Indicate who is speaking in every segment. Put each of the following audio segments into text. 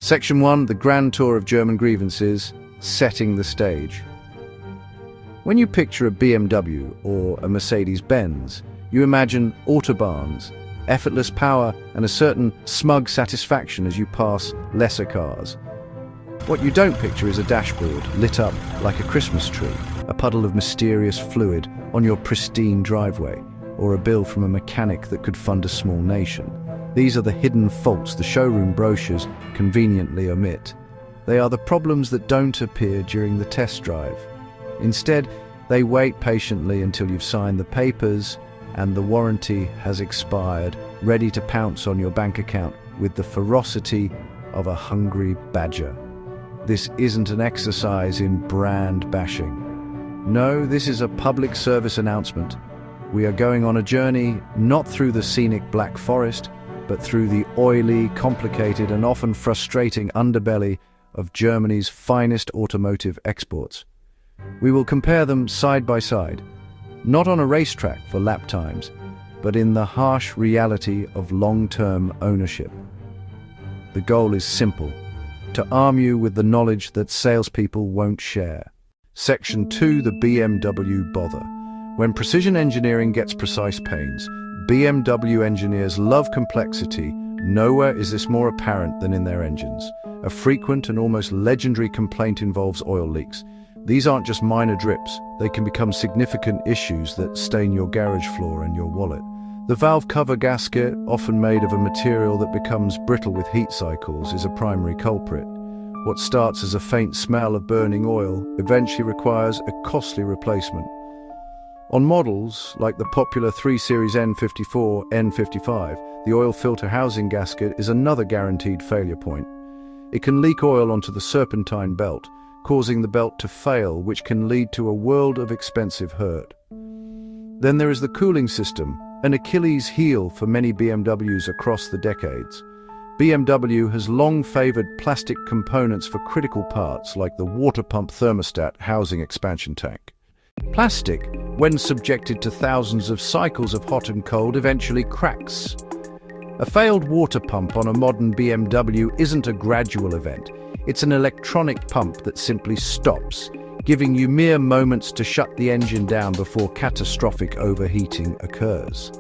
Speaker 1: Section 1, the grand tour of German grievances, setting the stage. When you picture a BMW or a Mercedes Benz, you imagine autobahns, effortless power, and a certain smug satisfaction as you pass lesser cars. What you don't picture is a dashboard lit up like a Christmas tree, a puddle of mysterious fluid on your pristine driveway, or a bill from a mechanic that could fund a small nation. These are the hidden faults the showroom brochures conveniently omit. They are the problems that don't appear during the test drive. Instead, they wait patiently until you've signed the papers and the warranty has expired, ready to pounce on your bank account with the ferocity of a hungry badger. This isn't an exercise in brand bashing. No, this is a public service announcement. We are going on a journey not through the scenic Black Forest, but through the oily, complicated, and often frustrating underbelly of Germany's finest automotive exports. We will compare them side by side, not on a racetrack for lap times, but in the harsh reality of long-term ownership. The goal is simple: to arm you with the knowledge that salespeople won't share. Section 2, the BMW bother. When precision engineering gets precise pains, BMW engineers love complexity. Nowhere is this more apparent than in their engines. A frequent and almost legendary complaint involves oil leaks. These aren't just minor drips, they can become significant issues that stain your garage floor and your wallet. The valve cover gasket, often made of a material that becomes brittle with heat cycles, is a primary culprit. What starts as a faint smell of burning oil eventually requires a costly replacement. On models like the popular 3 Series N54, N55, the oil filter housing gasket is another guaranteed failure point. It can leak oil onto the serpentine belt, causing the belt to fail, which can lead to a world of expensive hurt. Then there is the cooling system, an Achilles heel for many BMWs across the decades. BMW has long favored plastic components for critical parts like the water pump thermostat housing expansion tank. Plastic, when subjected to thousands of cycles of hot and cold, eventually cracks. A failed water pump on a modern BMW isn't a gradual event. It's an electronic pump that simply stops, giving you mere moments to shut the engine down before catastrophic overheating occurs.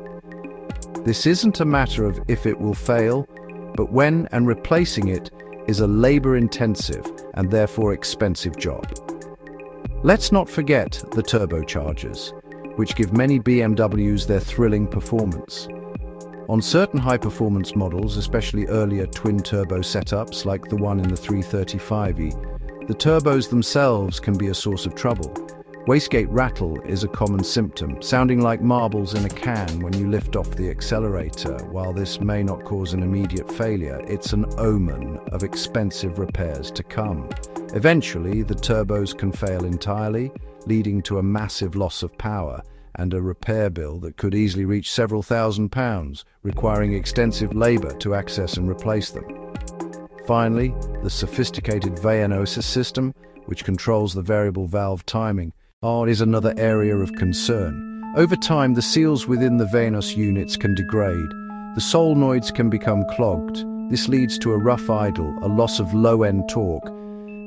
Speaker 1: This isn't a matter of if it will fail, but when, and replacing it is a labor-intensive and therefore expensive job. Let's not forget the turbochargers, which give many BMWs their thrilling performance. On certain high-performance models, especially earlier twin-turbo setups like the one in the 335e, the turbos themselves can be a source of trouble. Wastegate rattle is a common symptom, sounding like marbles in a can when you lift off the accelerator. While this may not cause an immediate failure, it's an omen of expensive repairs to come. Eventually, the turbos can fail entirely, leading to a massive loss of power and a repair bill that could easily reach several £1,000s, requiring extensive labor to access and replace them. Finally, the sophisticated Vanosis system, which controls the variable valve timing, is another area of concern. Over time, the seals within the Vanos units can degrade. The solenoids can become clogged. This leads to a rough idle, a loss of low-end torque,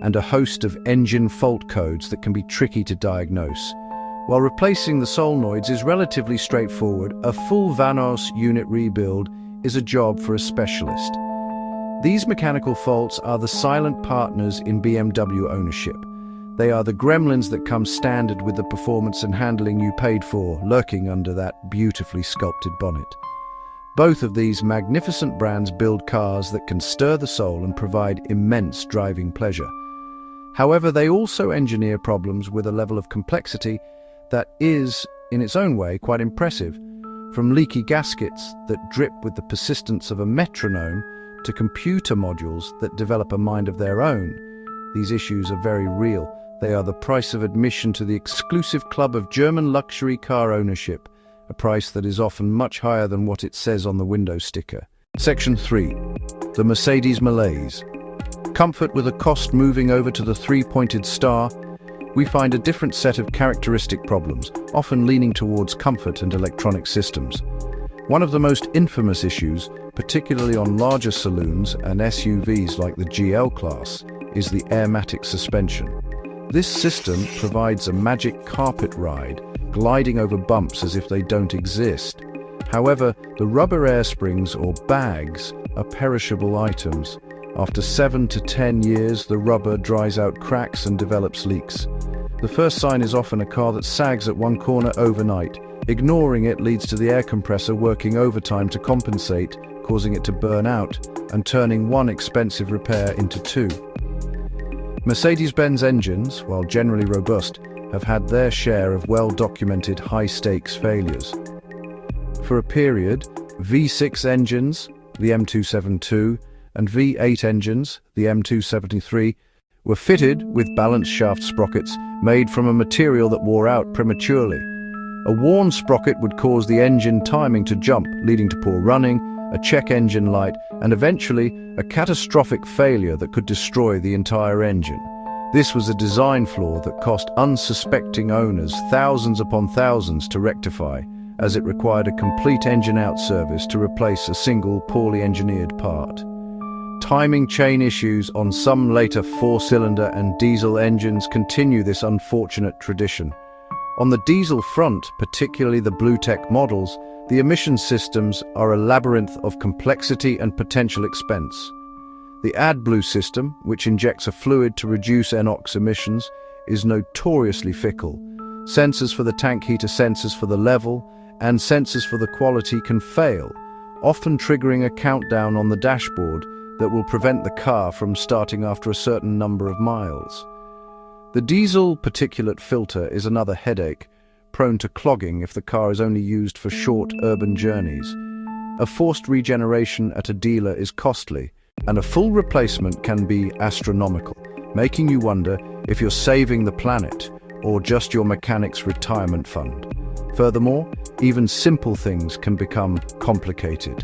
Speaker 1: and a host of engine fault codes that can be tricky to diagnose. While replacing the solenoids is relatively straightforward, a full Vanos unit rebuild is a job for a specialist. These mechanical faults are the silent partners in BMW ownership. They are the gremlins that come standard with the performance and handling you paid for, lurking under that beautifully sculpted bonnet. Both of these magnificent brands build cars that can stir the soul and provide immense driving pleasure. However, they also engineer problems with a level of complexity that is, in its own way, quite impressive. From leaky gaskets that drip with the persistence of a metronome to computer modules that develop a mind of their own, these issues are very real. They are the price of admission to the exclusive club of German luxury car ownership, a price that is often much higher than what it says on the window sticker. Section 3. The Mercedes malaise. Comfort with a cost moving over to the three-pointed star, we find a different set of characteristic problems, often leaning towards comfort and electronic systems. One of the most infamous issues, particularly on larger saloons and SUVs like the GL class, is the airmatic suspension. This system provides a magic carpet ride, gliding over bumps as if they don't exist. However, the rubber air springs or bags are perishable items. After 7 to 10 years, the rubber dries out cracks and develops leaks. The first sign is often a car that sags at one corner overnight. Ignoring it leads to the air compressor working overtime to compensate, causing it to burn out and turning one expensive repair into two. Mercedes-Benz engines, while generally robust, have had their share of well-documented high-stakes failures. For a period, V6 engines, the M272, and V8 engines, the M273, were fitted with balanced shaft sprockets made from a material that wore out prematurely. A worn sprocket would cause the engine timing to jump, leading to poor running, a check engine light, and eventually a catastrophic failure that could destroy the entire engine. This was a design flaw that cost unsuspecting owners thousands upon thousands to rectify, as it required a complete engine-out service to replace a single poorly engineered part. Timing chain issues on some later four-cylinder and diesel engines continue this unfortunate tradition. On the diesel front, particularly the Blue-Tech models, the emission systems are a labyrinth of complexity and potential expense. The AdBlue system, which injects a fluid to reduce NOx emissions, is notoriously fickle. Sensors for the tank heater, sensors for the level, and sensors for the quality can fail, often triggering a countdown on the dashboard that will prevent the car from starting after a certain number of miles. The diesel particulate filter is another headache, prone to clogging if the car is only used for short urban journeys. A forced regeneration at a dealer is costly, and a full replacement can be astronomical, making you wonder if you're saving the planet or just your mechanic's retirement fund. Furthermore, even simple things can become complicated.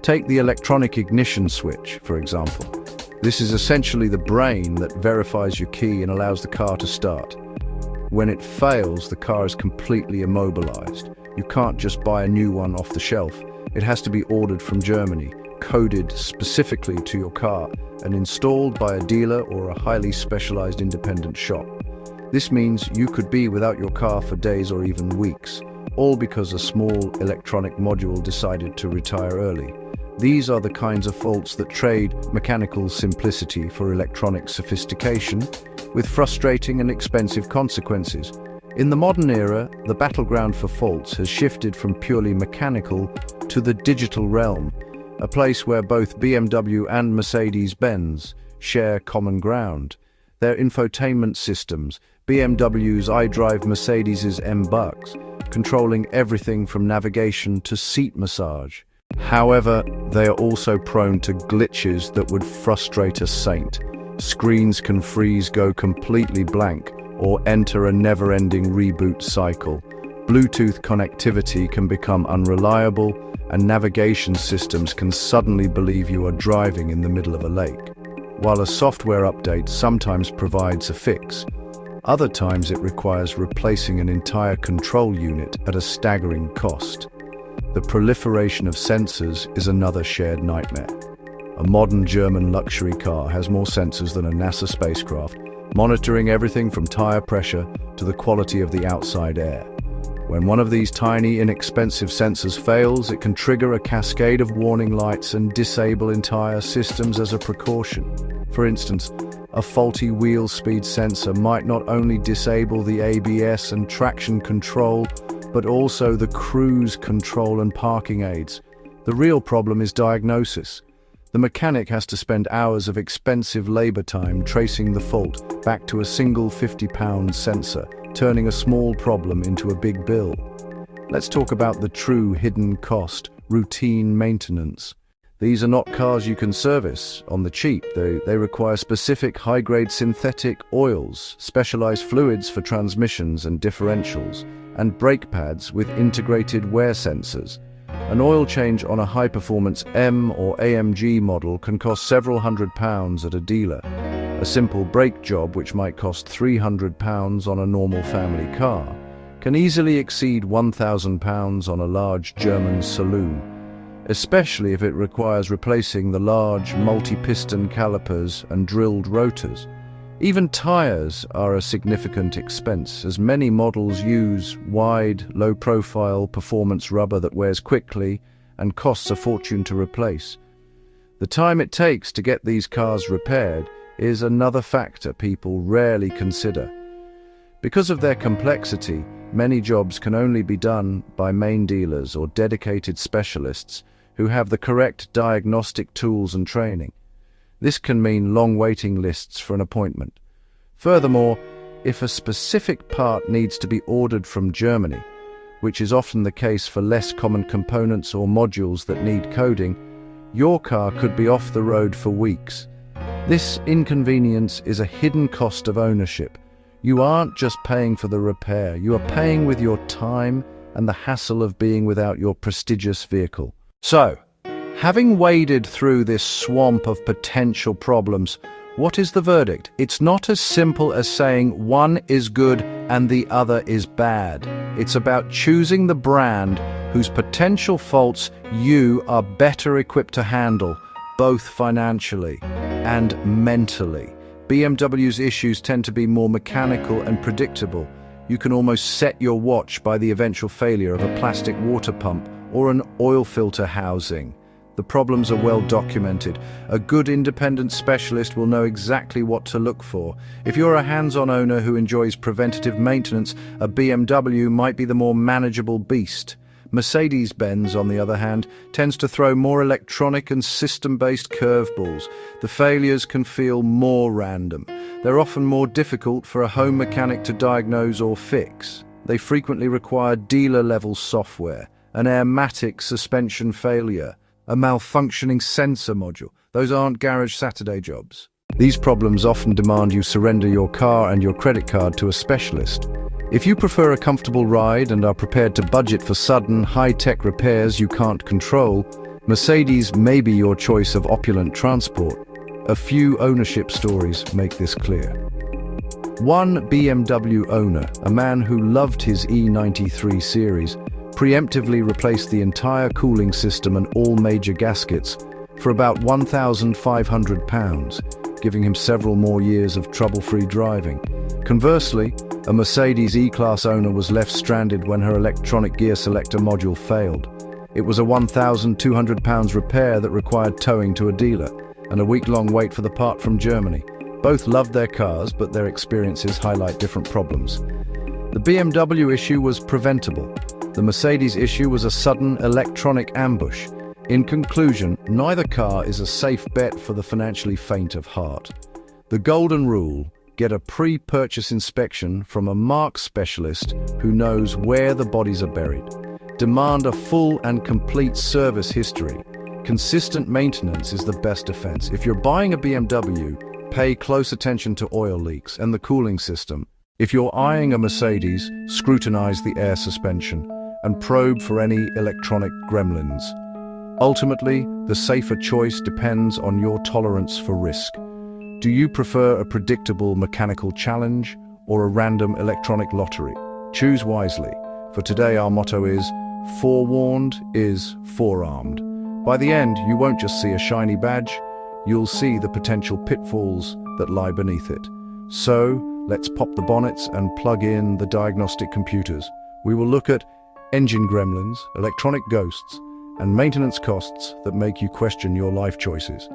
Speaker 1: Take the electronic ignition switch, for example. This is essentially the brain that verifies your key and allows the car to start. When it fails, the car is completely immobilized. You can't just buy a new one off the shelf. It has to be ordered from Germany, coded specifically to your car, and installed by a dealer or a highly specialized independent shop. This means you could be without your car for days or even weeks, all because a small electronic module decided to retire early. These are the kinds of faults that trade mechanical simplicity for electronic sophistication, with frustrating and expensive consequences. In the modern era, the battleground for faults has shifted from purely mechanical to the digital realm, a place where both BMW and Mercedes Benz share common ground. Their infotainment systems, BMW's iDrive, Mercedes's M-Bucks, controlling everything from navigation to seat massage. However, they are also prone to glitches that would frustrate a saint. Screens can freeze, go completely blank, or enter a never-ending reboot cycle. Bluetooth connectivity can become unreliable, and navigation systems can suddenly believe you are driving in the middle of a lake. While a software update sometimes provides a fix, other times it requires replacing an entire control unit at a staggering cost. The proliferation of sensors is another shared nightmare. A modern German luxury car has more sensors than a NASA spacecraft, monitoring everything from tire pressure to the quality of the outside air. When one of these tiny, inexpensive sensors fails, it can trigger a cascade of warning lights and disable entire systems as a precaution. For instance, a faulty wheel speed sensor might not only disable the ABS and traction control, but also the cruise control and parking aids. The real problem is diagnosis. The mechanic has to spend hours of expensive labor time tracing the fault back to a single 50-pound sensor, turning a small problem into a big bill. Let's talk about the true hidden cost, routine maintenance. These are not cars you can service on the cheap. They require specific high-grade synthetic oils, specialized fluids for transmissions and differentials, and brake pads with integrated wear sensors. An oil change on a high-performance M or AMG model can cost several £100s at a dealer. A simple brake job, which might cost £300 on a normal family car, can easily exceed £1,000 on a large German saloon. especially if it requires replacing the large multi-piston calipers and drilled rotors. Even tires are a significant expense, as many models use wide, low-profile performance rubber that wears quickly and costs a fortune to replace. The time it takes to get these cars repaired is another factor people rarely consider. Because of their complexity, many jobs can only be done by main dealers or dedicated specialists who have the correct diagnostic tools and training. This can mean long waiting lists for an appointment. Furthermore, if a specific part needs to be ordered from Germany, which is often the case for less common components or modules that need coding, your car could be off the road for weeks. This inconvenience is a hidden cost of ownership. You aren't just paying for the repair, you are paying with your time and the hassle of being without your prestigious vehicle. So, having waded through this swamp of potential problems, what is the verdict? It's not as simple as saying one is good and the other is bad. It's about choosing the brand whose potential faults you are better equipped to handle, both financially and mentally. BMW's issues tend to be more mechanical and predictable. You can almost set your watch by the eventual failure of a plastic water pump or an oil filter housing. The problems are well documented. A good independent specialist will know exactly what to look for. If you're a hands-on owner who enjoys preventative maintenance, a BMW might be the more manageable beast. Mercedes Benz, on the other hand, tends to throw more electronic and system-based curveballs. The failures can feel more random. They're often more difficult for a home mechanic to diagnose or fix. They frequently require dealer-level software, an airmatic suspension failure, a malfunctioning sensor module. Those aren't garage Saturday jobs. These problems often demand you surrender your car and your credit card to a specialist. If you prefer a comfortable ride and are prepared to budget for sudden, high-tech repairs you can't control, Mercedes may be your choice of opulent transport. A few ownership stories make this clear. One BMW owner, a man who loved his E93 series, preemptively replaced the entire cooling system and all major gaskets for about £1,500, giving him several more years of trouble-free driving. Conversely, a Mercedes E-Class owner was left stranded when her electronic gear selector module failed. It was a £1,200 repair that required towing to a dealer, and a week-long wait for the part from Germany. Both loved their cars, but their experiences highlight different problems. The BMW issue was preventable. The Mercedes issue was a sudden electronic ambush. In conclusion, neither car is a safe bet for the financially faint of heart. The golden rule: get a pre-purchase inspection from a marque specialist who knows where the bodies are buried. Demand a full and complete service history. Consistent maintenance is the best defense. If you're buying a BMW, pay close attention to oil leaks and the cooling system. If you're eyeing a Mercedes, scrutinize the air suspension and probe for any electronic gremlins. Ultimately, the safer choice depends on your tolerance for risk. Do you prefer a predictable mechanical challenge or a random electronic lottery? Choose wisely. For today, our motto is, forewarned is forearmed. By the end, you won't just see a shiny badge, you'll see the potential pitfalls that lie beneath it. So, let's pop the bonnets and plug in the diagnostic computers. We will look at engine gremlins, electronic ghosts, and maintenance costs that make you question your life choices.